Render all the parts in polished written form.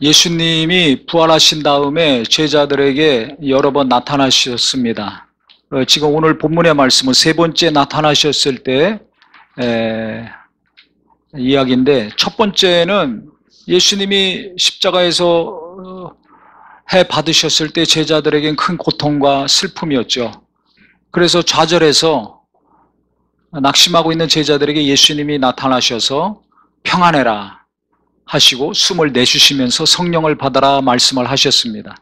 예수님이 부활하신 다음에 제자들에게 여러 번 나타나셨습니다. 지금 오늘 본문의 말씀은 세 번째 나타나셨을 때 이야기인데, 첫 번째는 예수님이 십자가에서 해 받으셨을 때 제자들에겐 큰 고통과 슬픔이었죠. 그래서 좌절해서 낙심하고 있는 제자들에게 예수님이 나타나셔서 평안해라 하시고 숨을 내쉬시면서 성령을 받아라 말씀을 하셨습니다.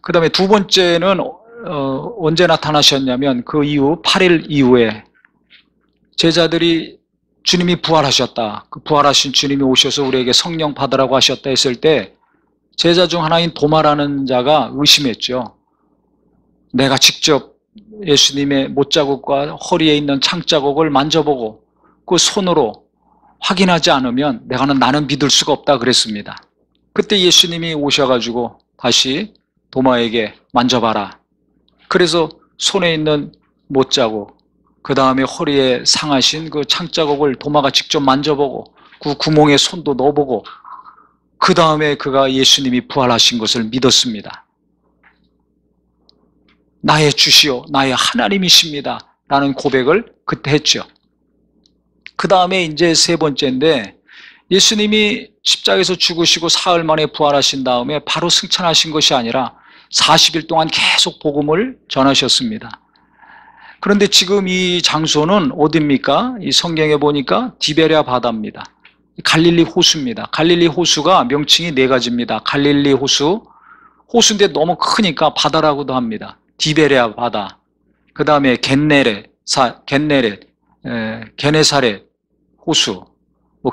그 다음에 두 번째는 언제 나타나셨냐면 그 이후 8일 이후에 제자들이 주님이 부활하셨다, 그 부활하신 주님이 오셔서 우리에게 성령 받으라고 하셨다 했을 때 제자 중 하나인 도마라는 자가 의심했죠. 내가 직접 예수님의 못자국과 허리에 있는 창자국을 만져보고 그 손으로 확인하지 않으면 나는 믿을 수가 없다 그랬습니다. 그때 예수님이 오셔가지고 다시 도마에게 만져봐라. 그래서 손에 있는 못자국, 그 다음에 허리에 상하신 그 창자국을 도마가 직접 만져보고 그 구멍에 손도 넣어보고 그 다음에 그가 예수님이 부활하신 것을 믿었습니다. 나의 주시오, 나의 하나님이십니다 라는 고백을 그때 했죠. 그 다음에 이제 세 번째인데, 예수님이 십자가에서 죽으시고 사흘 만에 부활하신 다음에 바로 승천하신 것이 아니라 40일 동안 계속 복음을 전하셨습니다. 그런데 지금 이 장소는 어디입니까? 이 성경에 보니까 디베랴 바다입니다. 갈릴리 호수입니다. 갈릴리 호수가 명칭이 네 가지입니다. 갈릴리 호수, 호수인데 너무 크니까 바다라고도 합니다. 디베랴 바다, 그 다음에 게네렛, 게네사렛 호수,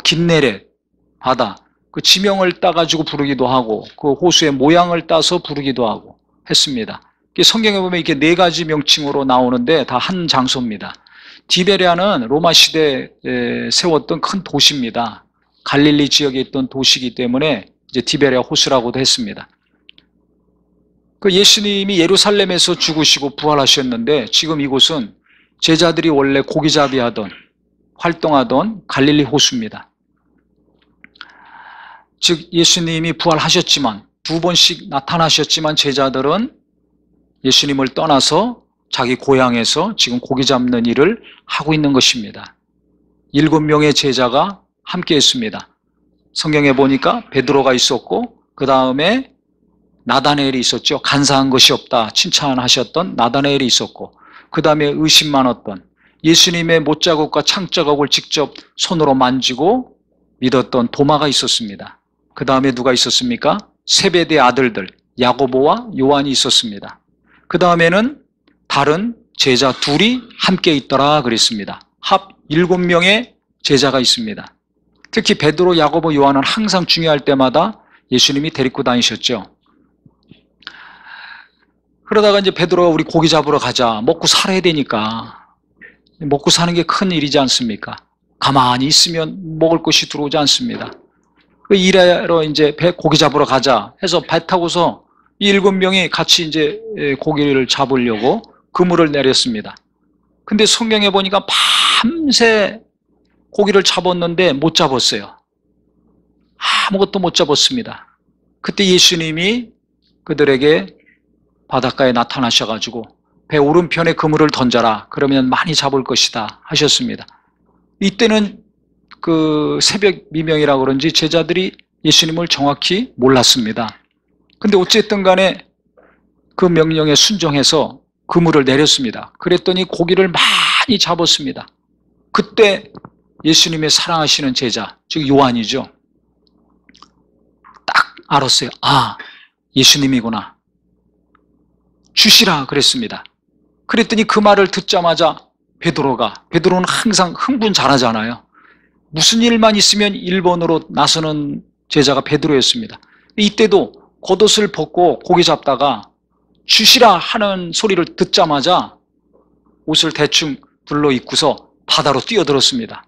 긴네렛 바다, 그 지명을 따가지고 부르기도 하고 그 호수의 모양을 따서 부르기도 하고 했습니다. 성경에 보면 이렇게 네 가지 명칭으로 나오는데 다 한 장소입니다. 디베랴는 로마 시대에 세웠던 큰 도시입니다. 갈릴리 지역에 있던 도시이기 때문에 이제 디베랴 호수라고도 했습니다. 그 예수님이 예루살렘에서 죽으시고 부활하셨는데 지금 이곳은 제자들이 원래 고기잡이 하던, 활동하던 갈릴리 호수입니다. 즉 예수님이 부활하셨지만 두 번씩 나타나셨지만 제자들은 예수님을 떠나서 자기 고향에서 지금 고기 잡는 일을 하고 있는 것입니다. 7명의 제자가 함께 했습니다. 성경에 보니까 베드로가 있었고 그 다음에 나다나엘이 있었죠. 간사한 것이 없다 칭찬하셨던 나다나엘이 있었고, 그 다음에 의심 많았던 예수님의 못자국과 창자국을 직접 손으로 만지고 믿었던 도마가 있었습니다. 그 다음에 누가 있었습니까? 세베대의 아들들 야고보와 요한이 있었습니다. 그 다음에는 다른 제자 둘이 함께 있더라 그랬습니다. 합 7명의 제자가 있습니다. 특히 베드로, 야고보, 요한은 항상 중요할 때마다 예수님이 데리고 다니셨죠. 그러다가 이제 베드로가 우리 고기 잡으러 가자, 먹고 살아야 되니까, 먹고 사는 게 큰 일이지 않습니까? 가만히 있으면 먹을 것이 들어오지 않습니다. 일하러 이제 고기 잡으러 가자 해서 배 타고서 이 7명이 같이 이제 고기를 잡으려고 그물을 내렸습니다. 근데 성경에 보니까 밤새 고기를 잡았는데 못 잡았어요. 아무것도 못 잡았습니다. 그때 예수님이 그들에게 바닷가에 나타나셔가지고 배 오른편에 그물을 던져라, 그러면 많이 잡을 것이다 하셨습니다. 이때는 그 새벽 미명이라 그런지 제자들이 예수님을 정확히 몰랐습니다. 근데 어쨌든 간에 그 명령에 순종해서 그물을 내렸습니다. 그랬더니 고기를 많이 잡았습니다. 그때 예수님의 사랑하시는 제자, 즉 요한이죠, 딱 알았어요. 아, 예수님이구나, 주시라 그랬습니다. 그랬더니 그 말을 듣자마자 베드로는 항상 흥분 잘하잖아요. 무슨 일만 있으면 1번으로 나서는 제자가 베드로였습니다. 이때도 겉옷을 벗고 고기 잡다가 주시라 하는 소리를 듣자마자 옷을 대충 둘러 입고서 바다로 뛰어들었습니다.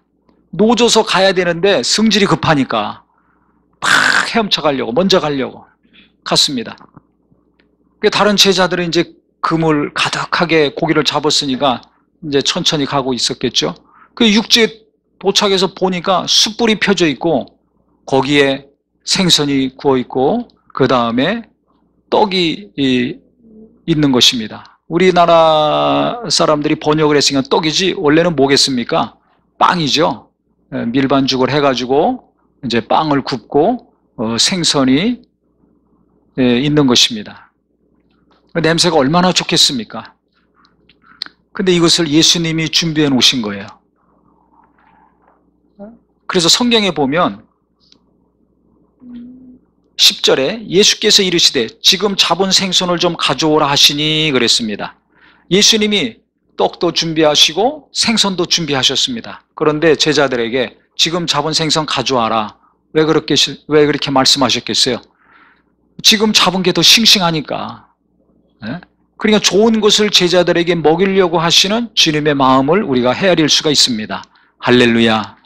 노져서 가야 되는데 성질이 급하니까 막 헤엄쳐 가려고, 먼저 가려고 갔습니다. 다른 제자들은 이제 그물 가득하게 고기를 잡았으니까 이제 천천히 가고 있었겠죠. 그 육지에 도착해서 보니까 숯불이 펴져 있고 거기에 생선이 구워 있고 그 다음에 떡이 있는 것입니다. 우리나라 사람들이 번역을 했으니까 떡이지 원래는 뭐겠습니까? 빵이죠. 밀반죽을 해가지고 이제 빵을 굽고 생선이 있는 것입니다. 냄새가 얼마나 좋겠습니까? 근데 이것을 예수님이 준비해 놓으신 거예요. 그래서 성경에 보면 10절에 예수께서 이르시되 지금 잡은 생선을 좀 가져오라 하시니 그랬습니다. 예수님이 떡도 준비하시고 생선도 준비하셨습니다. 그런데 제자들에게 지금 잡은 생선 가져와라. 왜 그렇게 말씀하셨겠어요? 지금 잡은 게 더 싱싱하니까. 그러니까 좋은 것을 제자들에게 먹이려고 하시는 주님의 마음을 우리가 헤아릴 수가 있습니다. 할렐루야.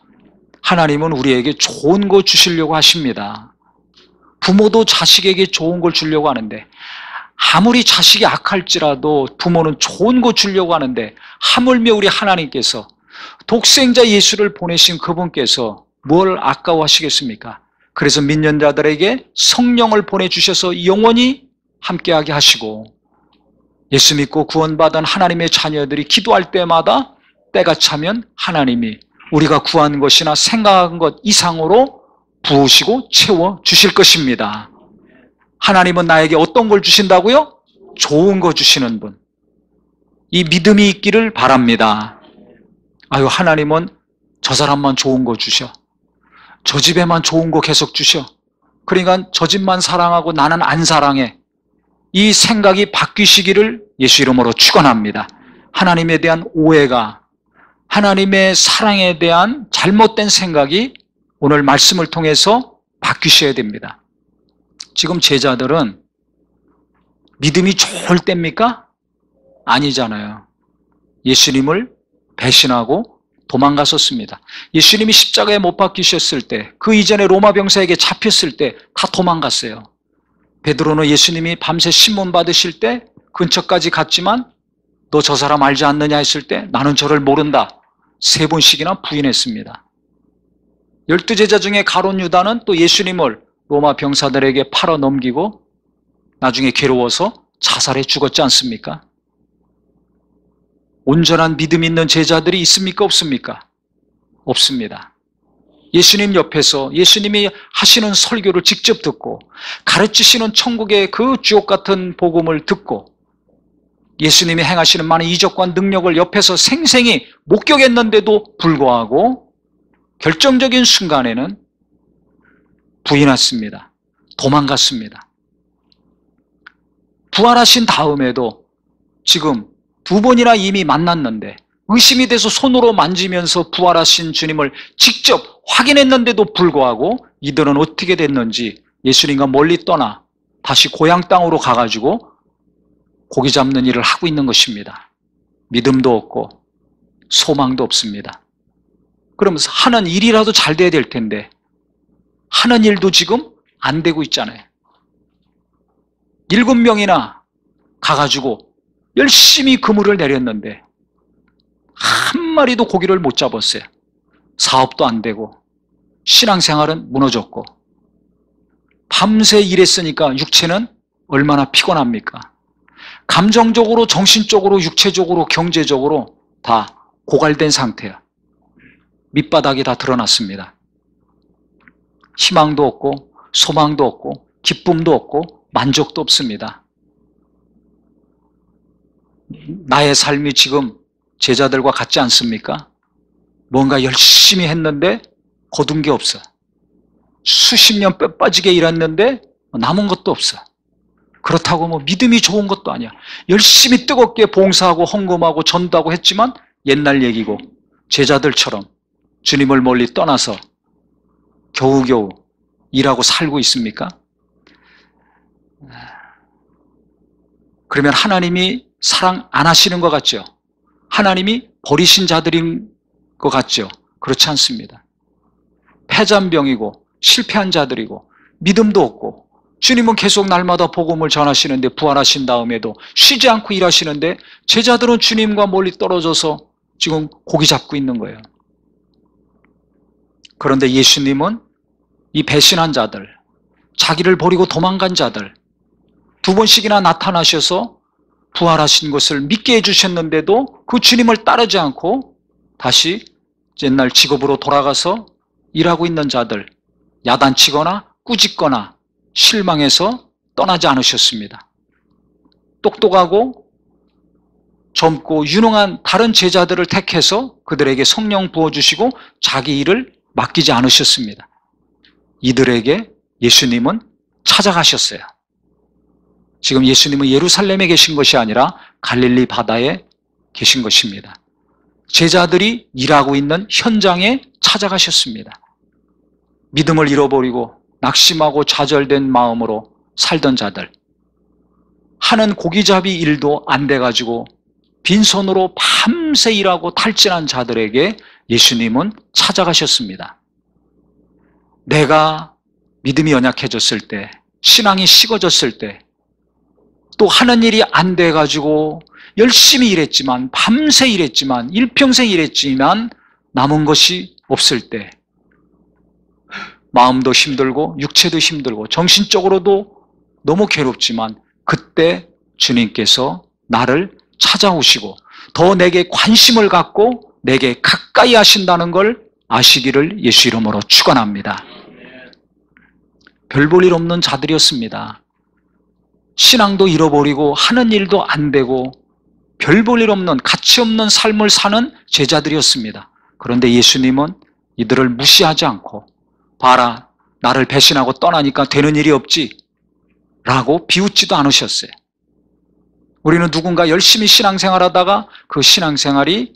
하나님은 우리에게 좋은 거 주시려고 하십니다. 부모도 자식에게 좋은 걸 주려고 하는데 아무리 자식이 악할지라도 부모는 좋은 거 주려고 하는데 하물며 우리 하나님께서 독생자 예수를 보내신 그분께서 뭘 아까워하시겠습니까? 그래서 믿는 자들에게 성령을 보내주셔서 영원히 함께하게 하시고 예수 믿고 구원받은 하나님의 자녀들이 기도할 때마다 때가 차면 하나님이 우리가 구한 것이나 생각한 것 이상으로 부으시고 채워주실 것입니다. 하나님은 나에게 어떤 걸 주신다고요? 좋은 거 주시는 분. 이 믿음이 있기를 바랍니다. 아유, 하나님은 저 사람만 좋은 거 주셔. 저 집에만 좋은 거 계속 주셔. 그러니까 저 집만 사랑하고 나는 안 사랑해. 이 생각이 바뀌시기를 예수 이름으로 축원합니다. 하나님에 대한 오해가, 하나님의 사랑에 대한 잘못된 생각이 오늘 말씀을 통해서 바뀌셔야 됩니다. 지금 제자들은 믿음이 좋을 때입니까? 아니잖아요. 예수님을 배신하고 도망갔었습니다. 예수님이 십자가에 못 박히셨을 때, 그 이전에 로마 병사에게 잡혔을 때 다 도망갔어요. 베드로는 예수님이 밤새 신문 받으실 때 근처까지 갔지만 너 저 사람 알지 않느냐 했을 때 나는 저를 모른다. 3번씩이나 부인했습니다. 12제자 중에 가룟 유다는 또 예수님을 로마 병사들에게 팔아 넘기고 나중에 괴로워서 자살해 죽었지 않습니까? 온전한 믿음 있는 제자들이 있습니까? 없습니까? 없습니다. 예수님 옆에서 예수님이 하시는 설교를 직접 듣고 가르치시는 천국의 그 주옥 같은 복음을 듣고 예수님이 행하시는 많은 이적과 능력을 옆에서 생생히 목격했는데도 불구하고 결정적인 순간에는 부인했습니다. 도망갔습니다. 부활하신 다음에도 지금 2번이나 이미 만났는데 의심이 돼서 손으로 만지면서 부활하신 주님을 직접 확인했는데도 불구하고 이들은 어떻게 됐는지 예수님과 멀리 떠나 다시 고향 땅으로 가가지고 고기 잡는 일을 하고 있는 것입니다. 믿음도 없고 소망도 없습니다. 그러면서 하는 일이라도 잘 돼야 될 텐데 하는 일도 지금 안 되고 있잖아요. 7명이나 가가지고 열심히 그물을 내렸는데 한 마리도 고기를 못 잡았어요. 사업도 안 되고 신앙생활은 무너졌고 밤새 일했으니까 육체는 얼마나 피곤합니까? 감정적으로, 정신적으로, 육체적으로, 경제적으로 다 고갈된 상태야. 밑바닥이 다 드러났습니다. 희망도 없고 소망도 없고 기쁨도 없고 만족도 없습니다. 나의 삶이 지금 제자들과 같지 않습니까? 뭔가 열심히 했는데 거둔 게 없어. 수십 년 뼈 빠지게 일했는데 남은 것도 없어. 그렇다고 뭐 믿음이 좋은 것도 아니야. 열심히 뜨겁게 봉사하고 헌금하고 전도하고 했지만 옛날 얘기고 제자들처럼 주님을 멀리 떠나서 겨우겨우 일하고 살고 있습니까? 그러면 하나님이 사랑 안 하시는 것 같죠? 하나님이 버리신 자들인 것 같죠? 그렇지 않습니다. 패잔병이고 실패한 자들이고 믿음도 없고 주님은 계속 날마다 복음을 전하시는데 부활하신 다음에도 쉬지 않고 일하시는데 제자들은 주님과 멀리 떨어져서 지금 고기 잡고 있는 거예요. 그런데 예수님은 이 배신한 자들, 자기를 버리고 도망간 자들, 두 번씩이나 나타나셔서 부활하신 것을 믿게 해주셨는데도 그 주님을 따르지 않고 다시 옛날 직업으로 돌아가서 일하고 있는 자들, 야단치거나 꾸짖거나 실망해서 떠나지 않으셨습니다. 똑똑하고 젊고 유능한 다른 제자들을 택해서 그들에게 성령 부어주시고 자기 일을 맡기지 않으셨습니다. 이들에게 예수님은 찾아가셨어요. 지금 예수님은 예루살렘에 계신 것이 아니라 갈릴리 바다에 계신 것입니다. 제자들이 일하고 있는 현장에 찾아가셨습니다. 믿음을 잃어버리고 낙심하고 좌절된 마음으로 살던 자들, 하는 고기잡이 일도 안 돼가지고 빈손으로 밤새 일하고 탈진한 자들에게 예수님은 찾아가셨습니다. 내가 믿음이 연약해졌을 때, 신앙이 식어졌을 때, 또 하는 일이 안 돼가지고 열심히 일했지만, 밤새 일했지만, 일평생 일했지만 남은 것이 없을 때, 마음도 힘들고 육체도 힘들고 정신적으로도 너무 괴롭지만 그때 주님께서 나를 찾아오시고 더 내게 관심을 갖고 내게 가까이 하신다는 걸 아시기를 예수 이름으로 축원합니다. 별 볼 일 없는 자들이었습니다. 신앙도 잃어버리고 하는 일도 안 되고 별 볼 일 없는 가치 없는 삶을 사는 제자들이었습니다. 그런데 예수님은 이들을 무시하지 않고 봐라, 나를 배신하고 떠나니까 되는 일이 없지 라고 비웃지도 않으셨어요. 우리는 누군가 열심히 신앙생활하다가 그 신앙생활이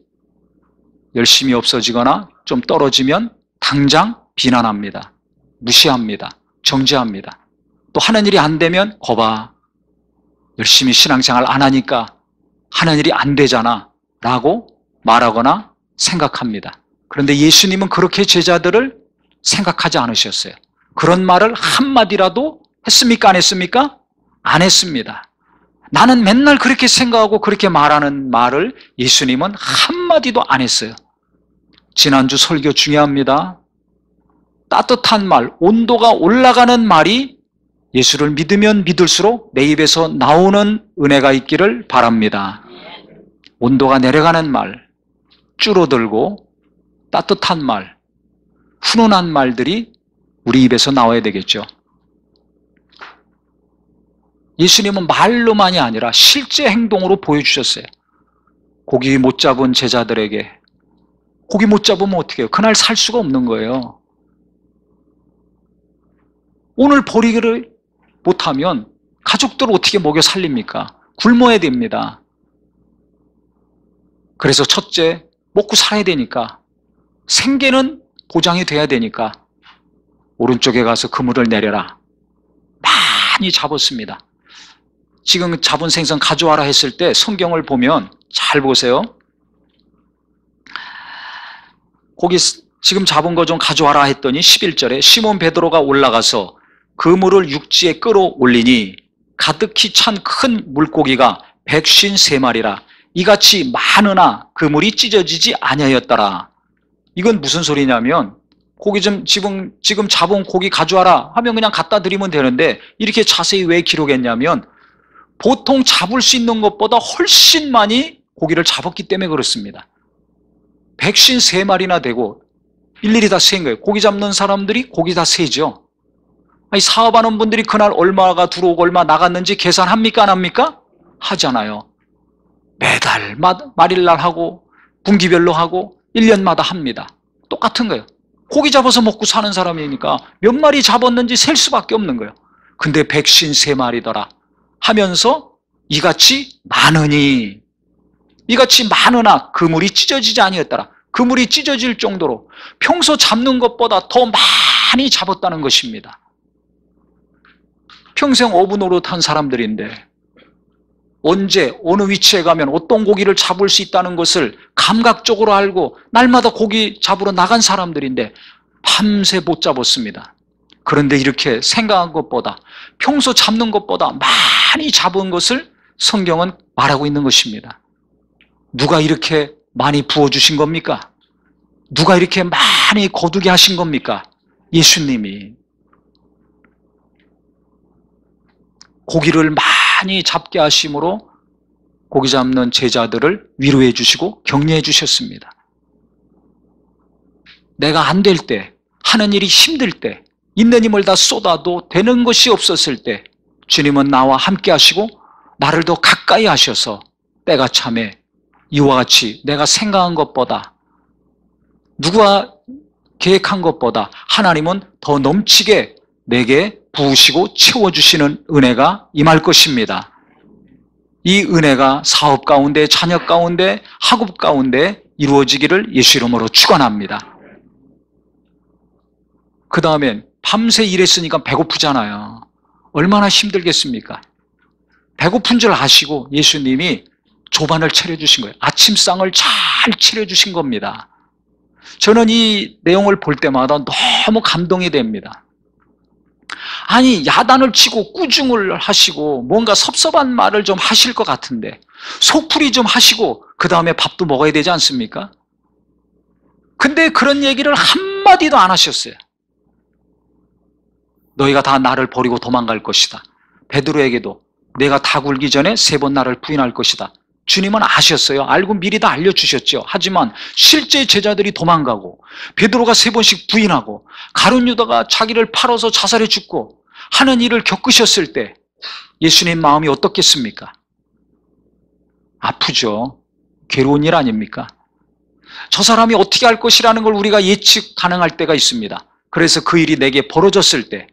열심히 없어지거나 좀 떨어지면 당장 비난합니다. 무시합니다. 정죄합니다. 또 하는 일이 안 되면 거봐, 열심히 신앙생활 안 하니까 하는 일이 안 되잖아 라고 말하거나 생각합니다. 그런데 예수님은 그렇게 제자들을 생각하지 않으셨어요. 그런 말을 한마디라도 했습니까? 안 했습니까? 안 했습니다. 나는 맨날 그렇게 생각하고 그렇게 말하는 말을 예수님은 한마디도 안 했어요. 지난주 설교 중요합니다. 따뜻한 말, 온도가 올라가는 말이 예수를 믿으면 믿을수록 내 입에서 나오는 은혜가 있기를 바랍니다. 온도가 내려가는 말, 줄어들고 따뜻한 말, 훈훈한 말들이 우리 입에서 나와야 되겠죠. 예수님은 말로만이 아니라 실제 행동으로 보여주셨어요. 고기 못 잡은 제자들에게 고기 못 잡으면 어떻게 해요? 그날 살 수가 없는 거예요. 오늘 버리기를 못하면 가족들 어떻게 먹여 살립니까? 굶어야 됩니다. 그래서 첫째, 먹고 살아야 되니까 생계는 보장이 돼야 되니까 오른쪽에 가서 그물을 내려라. 많이 잡았습니다. 지금 잡은 생선 가져와라 했을 때 성경을 보면 잘 보세요. 거기 지금 잡은 거 좀 가져와라 했더니 11절에 시몬 베드로가 올라가서 그물을 육지에 끌어올리니 가득히 찬 큰 물고기가 153마리라 이같이 많으나 그물이 찢어지지 아니하였더라. 이건 무슨 소리냐면 고기 지금 잡은 고기 가져와라 하면 그냥 갖다 드리면 되는데 이렇게 자세히 왜 기록했냐면 보통 잡을 수 있는 것보다 훨씬 많이 고기를 잡았기 때문에 그렇습니다. 153마리나 되고 일일이 다 세인 거예요. 고기 잡는 사람들이 고기 다 세죠. 아니, 사업하는 분들이 그날 얼마가 들어오고 얼마 나갔는지 계산합니까? 안 합니까? 하잖아요. 매달 말일날 하고 분기별로 하고 1년마다 합니다. 똑같은 거예요. 고기 잡아서 먹고 사는 사람이니까 몇 마리 잡았는지 셀 수밖에 없는 거예요. 근데 153마리더라 하면서 이같이 많으니 이같이 많으나 그물이 찢어지지 아니었더라. 그물이 찢어질 정도로 평소 잡는 것보다 더 많이 잡았다는 것입니다. 평생 어부 노릇한 사람들인데 언제 어느 위치에 가면 어떤 고기를 잡을 수 있다는 것을 감각적으로 알고 날마다 고기 잡으러 나간 사람들인데 밤새 못 잡았습니다. 그런데 이렇게 생각한 것보다 평소 잡는 것보다 많이 잡은 것을 성경은 말하고 있는 것입니다. 누가 이렇게 많이 부어주신 겁니까? 누가 이렇게 많이 거두게 하신 겁니까? 예수님이. 고기를 많이 잡게 하심으로 고기 잡는 제자들을 위로해 주시고 격려해 주셨습니다. 내가 안 될 때, 하는 일이 힘들 때, 있는 힘을 다 쏟아도 되는 것이 없었을 때 주님은 나와 함께 하시고 나를 더 가까이 하셔서 때가 참에 이와 같이 내가 생각한 것보다, 누가 계획한 것보다 하나님은 더 넘치게 내게 부으시고 채워주시는 은혜가 임할 것입니다. 이 은혜가 사업 가운데, 자녀 가운데, 학업 가운데 이루어지기를 예수 이름으로 축원합니다. 그 다음엔 밤새 일했으니까 배고프잖아요. 얼마나 힘들겠습니까? 배고픈 줄 아시고 예수님이 조반을 차려주신 거예요. 아침상을 잘 차려주신 겁니다. 저는 이 내용을 볼 때마다 너무 감동이 됩니다. 아니, 야단을 치고 꾸중을 하시고 뭔가 섭섭한 말을 좀 하실 것 같은데 속풀이 좀 하시고 그 다음에 밥도 먹어야 되지 않습니까? 근데 그런 얘기를 한마디도 안 하셨어요. 너희가 다 나를 버리고 도망갈 것이다. 베드로에게도 내가 다 굴기 전에 3번 나를 부인할 것이다. 주님은 아셨어요. 알고 미리 다 알려주셨죠. 하지만 실제 제자들이 도망가고 베드로가 3번씩 부인하고 가룟 유다가 자기를 팔아서 자살해 죽고 하는 일을 겪으셨을 때 예수님 마음이 어떻겠습니까? 아프죠. 괴로운 일 아닙니까? 저 사람이 어떻게 할 것이라는 걸 우리가 예측 가능할 때가 있습니다. 그래서 그 일이 내게 벌어졌을 때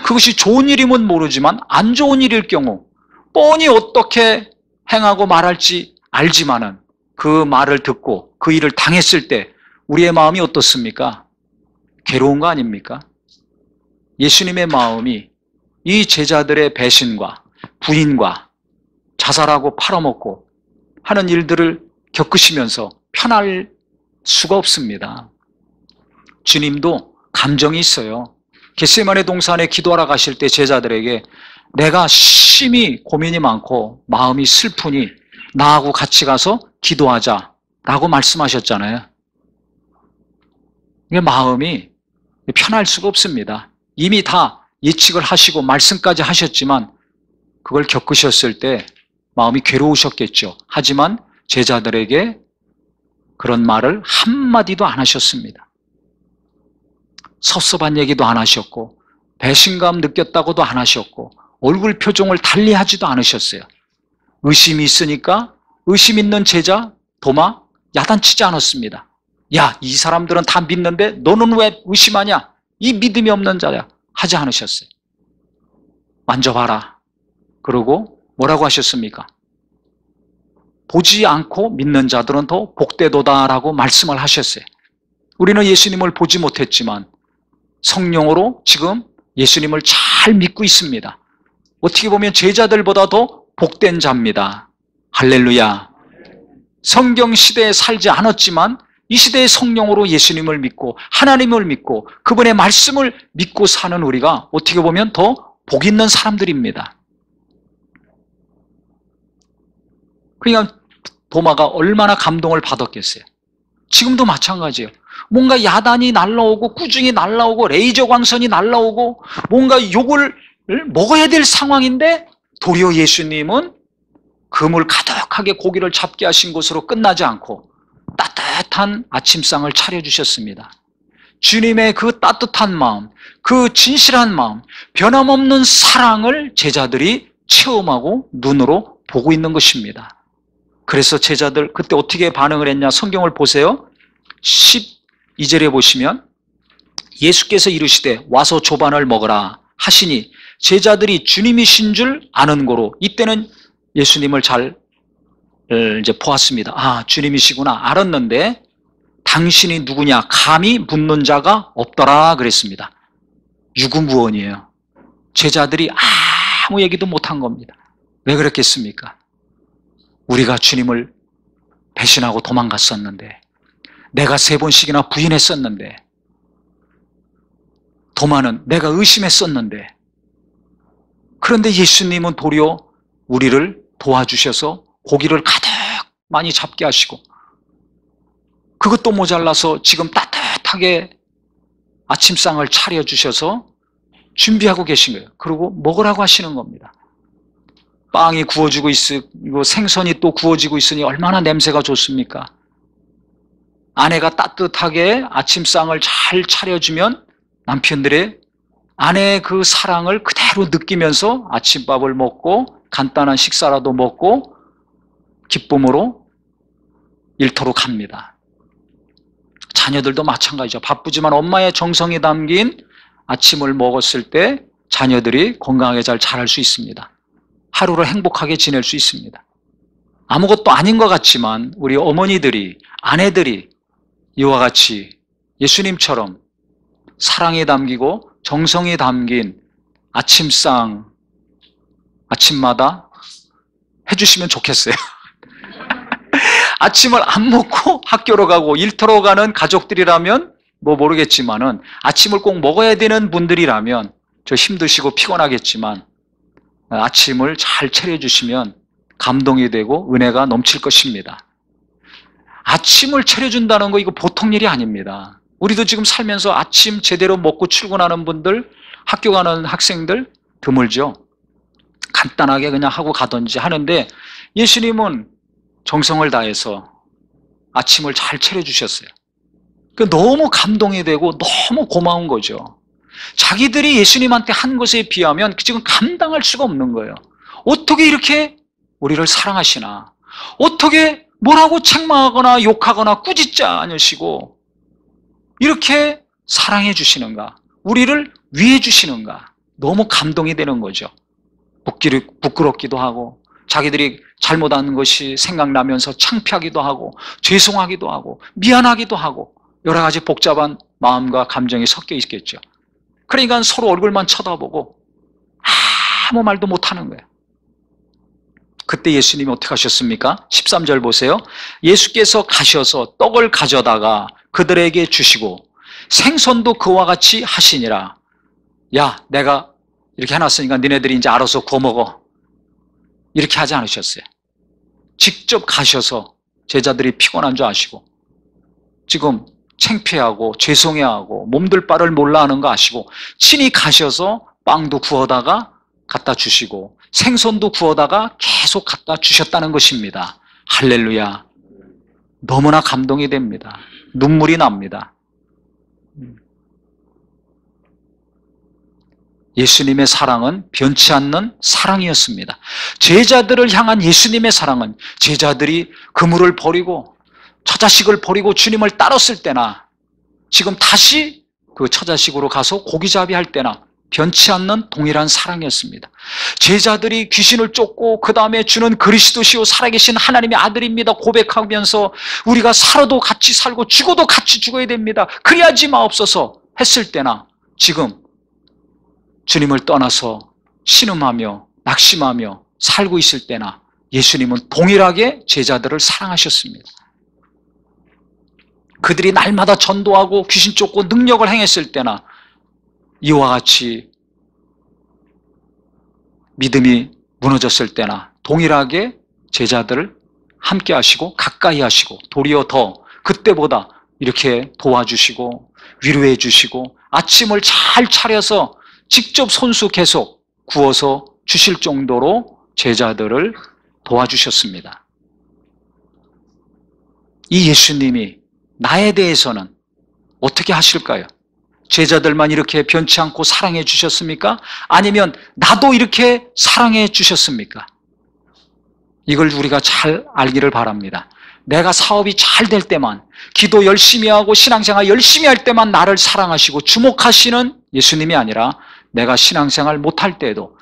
그것이 좋은 일이면 모르지만 안 좋은 일일 경우 뻔히 어떻게 행하고 말할지 알지만은 그 말을 듣고 그 일을 당했을 때 우리의 마음이 어떻습니까? 괴로운 거 아닙니까? 예수님의 마음이 이 제자들의 배신과 부인과 자살하고 팔아먹고 하는 일들을 겪으시면서 편할 수가 없습니다. 주님도 감정이 있어요. 겟세마네 동산에 기도하러 가실 때 제자들에게 내가 심히 고민이 많고 마음이 슬프니 나하고 같이 가서 기도하자라고 말씀하셨잖아요. 이게 마음이 편할 수가 없습니다. 이미 다 예측을 하시고 말씀까지 하셨지만 그걸 겪으셨을 때 마음이 괴로우셨겠죠. 하지만 제자들에게 그런 말을 한마디도 안 하셨습니다. 섭섭한 얘기도 안 하셨고 배신감 느꼈다고도 안 하셨고 얼굴 표정을 달리하지도 않으셨어요. 의심이 있으니까 의심 있는 제자 도마 야단치지 않았습니다. 야, 이 사람들은 다 믿는데 너는 왜 의심하냐? 이 믿음이 없는 자야. 하지 않으셨어요. 만져봐라. 그러고 뭐라고 하셨습니까? 보지 않고 믿는 자들은 더 복되도다라고 말씀을 하셨어요. 우리는 예수님을 보지 못했지만 성령으로 지금 예수님을 잘 믿고 있습니다. 어떻게 보면 제자들보다 더 복된 자입니다. 할렐루야. 성경 시대에 살지 않았지만 이 시대의 성령으로 예수님을 믿고 하나님을 믿고 그분의 말씀을 믿고 사는 우리가 어떻게 보면 더 복 있는 사람들입니다. 그러니까 도마가 얼마나 감동을 받았겠어요. 지금도 마찬가지예요. 뭔가 야단이 날라오고 꾸중이 날라오고 레이저 광선이 날라오고 뭔가 욕을 먹어야 될 상황인데 도리어 예수님은 그물 가득하게 고기를 잡게 하신 것으로 끝나지 않고 따뜻한 아침상을 차려주셨습니다. 주님의 그 따뜻한 마음, 그 진실한 마음, 변함없는 사랑을 제자들이 체험하고 눈으로 보고 있는 것입니다. 그래서 제자들 그때 어떻게 반응을 했냐? 성경을 보세요. 12절에 보시면 예수께서 이르시되 와서 조반을 먹으라 하시니 제자들이 주님이신 줄 아는 고로 이때는 예수님을 잘 이제 보았습니다. 아, 주님이시구나 알았는데 당신이 누구냐 감히 묻는 자가 없더라 그랬습니다. 유구무원이에요. 제자들이 아무 얘기도 못한 겁니다. 왜 그랬겠습니까? 우리가 주님을 배신하고 도망갔었는데 내가 3번씩이나 부인했었는데 도마는 내가 의심했었는데 그런데 예수님은 도리어 우리를 도와주셔서 고기를 가득 많이 잡게 하시고 그것도 모자라서 지금 따뜻하게 아침상을 차려주셔서 준비하고 계신 거예요. 그리고 먹으라고 하시는 겁니다. 빵이 구워지고 있고 생선이 또 구워지고 있으니 얼마나 냄새가 좋습니까? 아내가 따뜻하게 아침상을 잘 차려주면 남편들의 아내의 그 사랑을 그대로 느끼면서 아침밥을 먹고 간단한 식사라도 먹고 기쁨으로 일터로 갑니다. 자녀들도 마찬가지죠. 바쁘지만 엄마의 정성이 담긴 아침을 먹었을 때 자녀들이 건강하게 잘 자랄 수 있습니다. 하루를 행복하게 지낼 수 있습니다. 아무것도 아닌 것 같지만 우리 어머니들이, 아내들이 이와 같이 예수님처럼 사랑이 담기고 정성이 담긴 아침상, 아침마다 해주시면 좋겠어요. 아침을 안 먹고 학교로 가고 일터로 가는 가족들이라면 뭐 모르겠지만은 아침을 꼭 먹어야 되는 분들이라면 저 힘드시고 피곤하겠지만 아침을 잘 차려주시면 감동이 되고 은혜가 넘칠 것입니다. 아침을 차려준다는 거 이거 보통 일이 아닙니다. 우리도 지금 살면서 아침 제대로 먹고 출근하는 분들, 학교 가는 학생들 드물죠. 간단하게 그냥 하고 가든지 하는데 예수님은 정성을 다해서 아침을 잘 차려주셨어요. 너무 감동이 되고 너무 고마운 거죠. 자기들이 예수님한테 한 것에 비하면 지금 감당할 수가 없는 거예요. 어떻게 이렇게 우리를 사랑하시나? 어떻게 뭐라고 책망하거나 욕하거나 꾸짖자 않으시고 이렇게 사랑해 주시는가? 우리를 위해 주시는가? 너무 감동이 되는 거죠. 부끄럽기도 하고 자기들이 잘못한 것이 생각나면서 창피하기도 하고 죄송하기도 하고 미안하기도 하고 여러 가지 복잡한 마음과 감정이 섞여 있겠죠. 그러니까 서로 얼굴만 쳐다보고 아무 말도 못하는 거예요. 그때 예수님이 어떻게 하셨습니까? 13절 보세요. 예수께서 가셔서 떡을 가져다가 그들에게 주시고 생선도 그와 같이 하시니라. 야, 내가 이렇게 해놨으니까 니네들이 이제 알아서 구워 먹어. 이렇게 하지 않으셨어요. 직접 가셔서 제자들이 피곤한 줄 아시고 지금 창피하고 죄송해하고 몸둘 바를 몰라 하는 거 아시고 친히 가셔서 빵도 구워다가 갖다 주시고 생선도 구워다가 계속 갖다 주셨다는 것입니다. 할렐루야. 너무나 감동이 됩니다. 눈물이 납니다. 예수님의 사랑은 변치 않는 사랑이었습니다. 제자들을 향한 예수님의 사랑은 제자들이 그물을 버리고 처자식을 버리고 주님을 따랐을 때나 지금 다시 그 처자식으로 가서 고기잡이 할 때나 변치 않는 동일한 사랑이었습니다. 제자들이 귀신을 쫓고 그 다음에 주는 그리스도시요 살아계신 하나님의 아들입니다 고백하면서 우리가 살아도 같이 살고 죽어도 같이 죽어야 됩니다. 그래야지 마옵소서 했을 때나 지금 주님을 떠나서 신음하며 낙심하며 살고 있을 때나 예수님은 동일하게 제자들을 사랑하셨습니다. 그들이 날마다 전도하고 귀신 쫓고 능력을 행했을 때나 이와 같이 믿음이 무너졌을 때나 동일하게 제자들을 함께 하시고 가까이 하시고 도리어 더 그때보다 이렇게 도와주시고 위로해 주시고 아침을 잘 차려서 직접 손수 계속 구워서 주실 정도로 제자들을 도와주셨습니다. 이 예수님이 나에 대해서는 어떻게 하실까요? 제자들만 이렇게 변치 않고 사랑해 주셨습니까? 아니면 나도 이렇게 사랑해 주셨습니까? 이걸 우리가 잘 알기를 바랍니다. 내가 사업이 잘 될 때만, 기도 열심히 하고 신앙생활 열심히 할 때만 나를 사랑하시고 주목하시는 예수님이 아니라 내가 신앙생활 못할 때에도,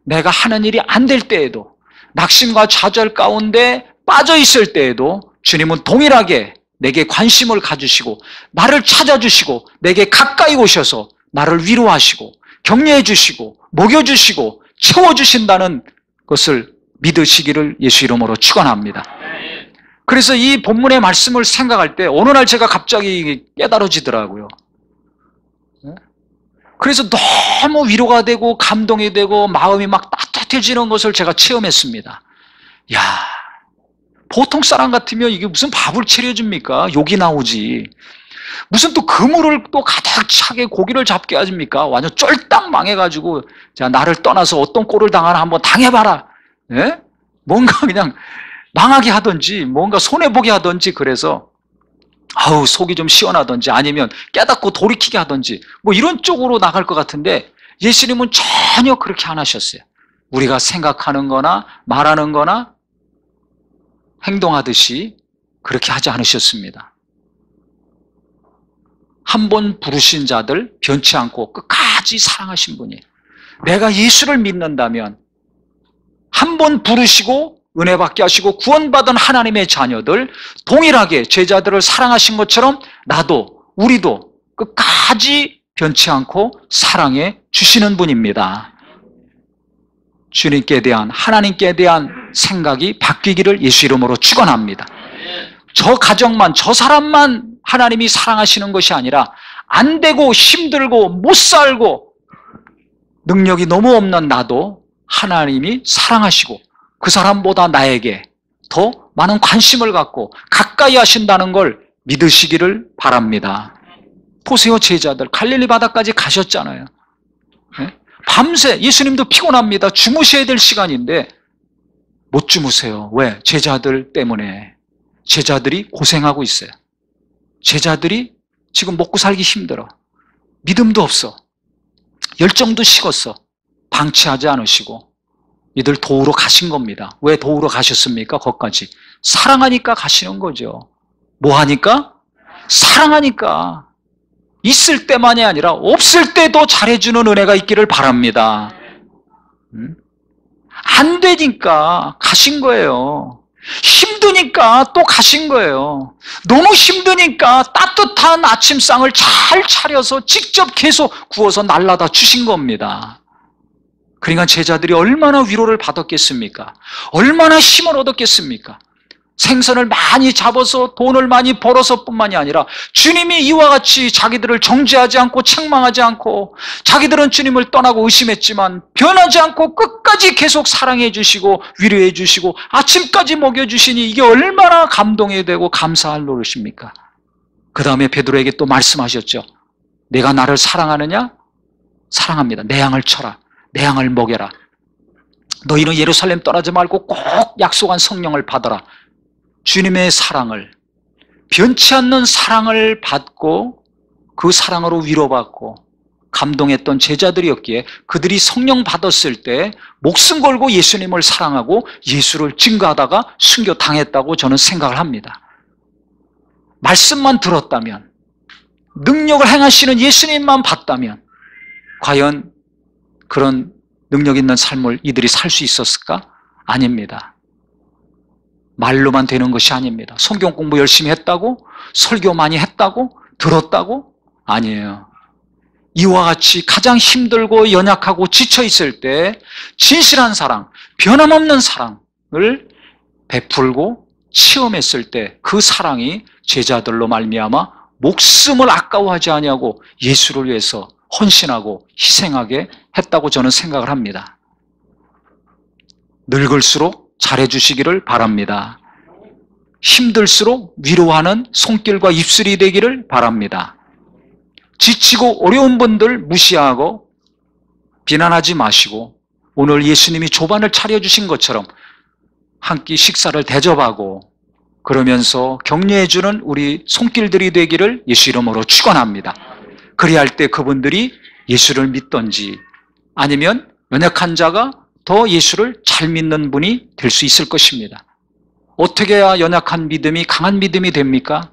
내가 하는 일이 안 될 때에도, 낙심과 좌절 가운데 빠져 있을 때에도 주님은 동일하게 내게 관심을 가지시고 나를 찾아주시고 내게 가까이 오셔서 나를 위로하시고 격려해 주시고 먹여주시고 채워주신다는 것을 믿으시기를 예수 이름으로 축원합니다. 그래서 이 본문의 말씀을 생각할 때 어느 날 제가 갑자기 깨달아지더라고요. 그래서 너무 위로가 되고 감동이 되고 마음이 막 따뜻해지는 것을 제가 체험했습니다. 야, 보통 사람 같으면 이게 무슨 밥을 차려줍니까? 욕이 나오지. 무슨 또 그물을 또 가득 차게 고기를 잡게 하십니까? 완전 쫄딱 망해가지고, 자, 나를 떠나서 어떤 꼴을 당하나 한번 당해봐라. 예? 뭔가 그냥 망하게 하든지, 뭔가 손해보게 하든지, 그래서, 아우, 속이 좀 시원하든지, 아니면 깨닫고 돌이키게 하든지, 뭐 이런 쪽으로 나갈 것 같은데, 예수님은 전혀 그렇게 안 하셨어요. 우리가 생각하는 거나 말하는 거나 행동하듯이 그렇게 하지 않으셨습니다. 한 번 부르신 자들 변치 않고 끝까지 사랑하신 분이에요. 내가 예수를 믿는다면 한 번 부르시고 은혜 받게 하시고 구원받은 하나님의 자녀들 동일하게 제자들을 사랑하신 것처럼 나도 우리도 끝까지 변치 않고 사랑해 주시는 분입니다. 주님께 대한 하나님께 대한 생각이 바뀌기를 예수 이름으로 축원합니다. 저 가정만 저 사람만 하나님이 사랑하시는 것이 아니라 안 되고 힘들고 못 살고 능력이 너무 없는 나도 하나님이 사랑하시고 그 사람보다 나에게 더 많은 관심을 갖고 가까이 하신다는 걸 믿으시기를 바랍니다. 보세요, 제자들 갈릴리 바다까지 가셨잖아요. 밤새 예수님도 피곤합니다. 주무셔야 될 시간인데 못 주무세요. 왜? 제자들 때문에. 제자들이 고생하고 있어요. 제자들이 지금 먹고 살기 힘들어. 믿음도 없어. 열정도 식었어. 방치하지 않으시고 이들 도우러 가신 겁니다. 왜 도우러 가셨습니까? 거기까지. 사랑하니까 가시는 거죠. 뭐 하니까? 사랑하니까. 있을 때만이 아니라 없을 때도 잘해주는 은혜가 있기를 바랍니다. 안 되니까 가신 거예요. 힘드니까 또 가신 거예요. 너무 힘드니까 따뜻한 아침상을 잘 차려서 직접 계속 구워서 날라다 주신 겁니다. 그러니까 제자들이 얼마나 위로를 받았겠습니까? 얼마나 힘을 얻었겠습니까? 생선을 많이 잡아서 돈을 많이 벌어서 뿐만이 아니라 주님이 이와 같이 자기들을 정죄하지 않고 책망하지 않고 자기들은 주님을 떠나고 의심했지만 변하지 않고 끝까지 계속 사랑해 주시고 위로해 주시고 아침까지 먹여주시니 이게 얼마나 감동이 되고 감사할 노릇입니까? 그 다음에 베드로에게 또 말씀하셨죠. 내가 나를 사랑하느냐? 사랑합니다. 내 양을 쳐라. 내 양을 먹여라. 너희는 예루살렘 떠나지 말고 꼭 약속한 성령을 받아라. 주님의 사랑을, 변치 않는 사랑을 받고 그 사랑으로 위로받고 감동했던 제자들이었기에 그들이 성령 받았을 때 목숨 걸고 예수님을 사랑하고 예수를 증거하다가 순교당했다고 저는 생각을 합니다. 말씀만 들었다면, 능력을 행하시는 예수님만 봤다면 과연 그런 능력 있는 삶을 이들이 살 수 있었을까? 아닙니다. 말로만 되는 것이 아닙니다. 성경 공부 열심히 했다고? 설교 많이 했다고? 들었다고? 아니에요. 이와 같이 가장 힘들고 연약하고 지쳐있을 때 진실한 사랑, 변함없는 사랑을 베풀고 체험했을 때 그 사랑이 제자들로 말미암아 목숨을 아까워하지 아니하고 예수를 위해서 헌신하고 희생하게 했다고 저는 생각을 합니다. 늙을수록 잘해주시기를 바랍니다. 힘들수록 위로하는 손길과 입술이 되기를 바랍니다. 지치고 어려운 분들 무시하고 비난하지 마시고 오늘 예수님이 조반을 차려주신 것처럼 한 끼 식사를 대접하고 그러면서 격려해주는 우리 손길들이 되기를 예수 이름으로 축원합니다. 그리할 때 그분들이 예수를 믿든지 아니면 연약한 자가 더 예수를 잘 믿는 분이 될 수 있을 것입니다. 어떻게 해야 연약한 믿음이 강한 믿음이 됩니까?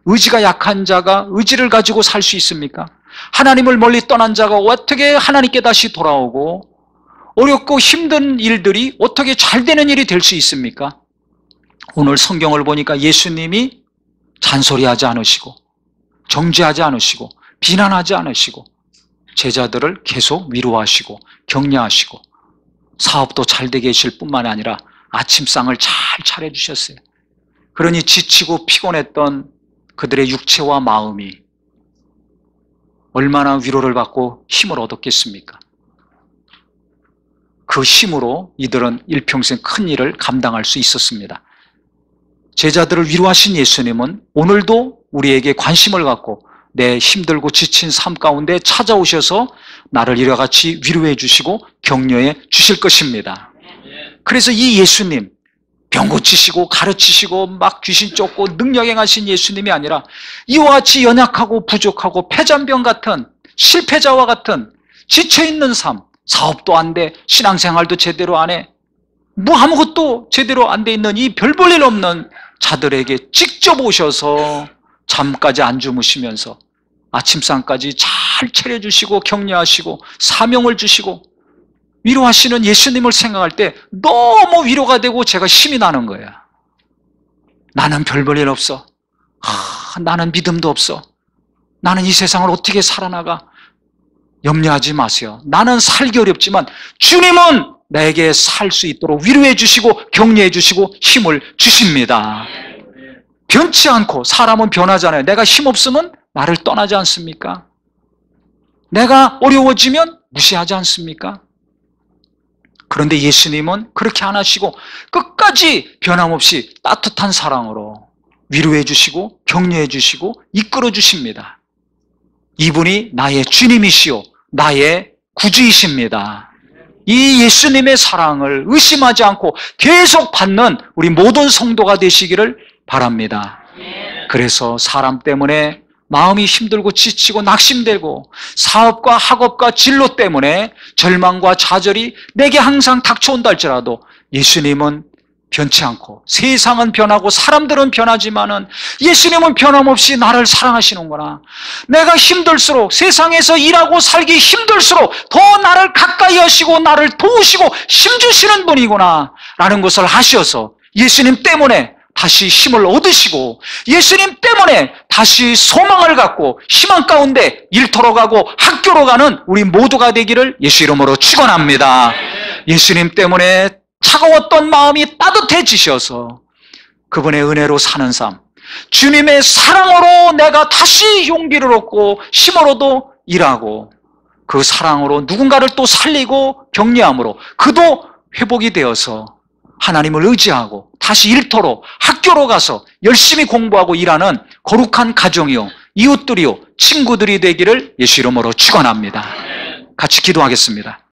의지가 약한 자가 의지를 가지고 살 수 있습니까? 하나님을 멀리 떠난 자가 어떻게 하나님께 다시 돌아오고 어렵고 힘든 일들이 어떻게 잘 되는 일이 될 수 있습니까? 오늘 성경을 보니까 예수님이 잔소리하지 않으시고 정죄하지 않으시고 비난하지 않으시고 제자들을 계속 위로하시고 격려하시고 사업도 잘 되게 하실 뿐만 아니라 아침상을 잘 차려주셨어요. 그러니 지치고 피곤했던 그들의 육체와 마음이 얼마나 위로를 받고 힘을 얻었겠습니까? 그 힘으로 이들은 일평생 큰 일을 감당할 수 있었습니다. 제자들을 위로하신 예수님은 오늘도 우리에게 관심을 갖고 내 힘들고 지친 삶 가운데 찾아오셔서 나를 이와 같이 위로해 주시고 격려해 주실 것입니다. 그래서 이 예수님, 병 고치시고 가르치시고 막 귀신 쫓고 능력 행하신 예수님이 아니라 이와 같이 연약하고 부족하고 폐잔병 같은 실패자와 같은 지쳐있는 삶, 사업도 안 돼, 신앙생활도 제대로 안 해, 뭐 아무것도 제대로 안 돼 있는 이 별 볼 일 없는 자들에게 직접 오셔서 잠까지 안 주무시면서 아침상까지 잘 차려주시고 격려하시고 사명을 주시고 위로하시는 예수님을 생각할 때 너무 위로가 되고 제가 힘이 나는 거예요. 나는 별 볼 일 없어. 나는 믿음도 없어. 나는 이 세상을 어떻게 살아나가? 염려하지 마세요. 나는 살기 어렵지만 주님은 나에게 살 수 있도록 위로해 주시고 격려해 주시고 힘을 주십니다. 변치 않고, 사람은 변하잖아요. 내가 힘없으면 나를 떠나지 않습니까? 내가 어려워지면 무시하지 않습니까? 그런데 예수님은 그렇게 안 하시고 끝까지 변함없이 따뜻한 사랑으로 위로해 주시고 격려해 주시고 이끌어 주십니다. 이분이 나의 주님이시요 나의 구주이십니다. 이 예수님의 사랑을 의심하지 않고 계속 받는 우리 모든 성도가 되시기를 바랍니다. 그래서 사람 때문에 마음이 힘들고 지치고 낙심되고 사업과 학업과 진로 때문에 절망과 좌절이 내게 항상 닥쳐온다 할지라도 예수님은 변치 않고, 세상은 변하고 사람들은 변하지만은 예수님은 변함없이 나를 사랑하시는구나. 내가 힘들수록, 세상에서 일하고 살기 힘들수록 더 나를 가까이 하시고 나를 도우시고 힘주시는 분이구나 라는 것을 아셔서 예수님 때문에 다시 힘을 얻으시고 예수님 때문에 다시 소망을 갖고 희망 가운데 일터로 가고 학교로 가는 우리 모두가 되기를 예수 이름으로 축원합니다. 예수님 때문에 차가웠던 마음이 따뜻해지셔서 그분의 은혜로 사는 삶, 주님의 사랑으로 내가 다시 용기를 얻고 힘을 얻어 일하고 그 사랑으로 누군가를 또 살리고 격려함으로 그도 회복이 되어서 하나님을 의지하고 다시 일터로 학교로 가서 열심히 공부하고 일하는 거룩한 가정이요 이웃들이요 친구들이 되기를 예수 이름으로 축원합니다. 같이 기도하겠습니다.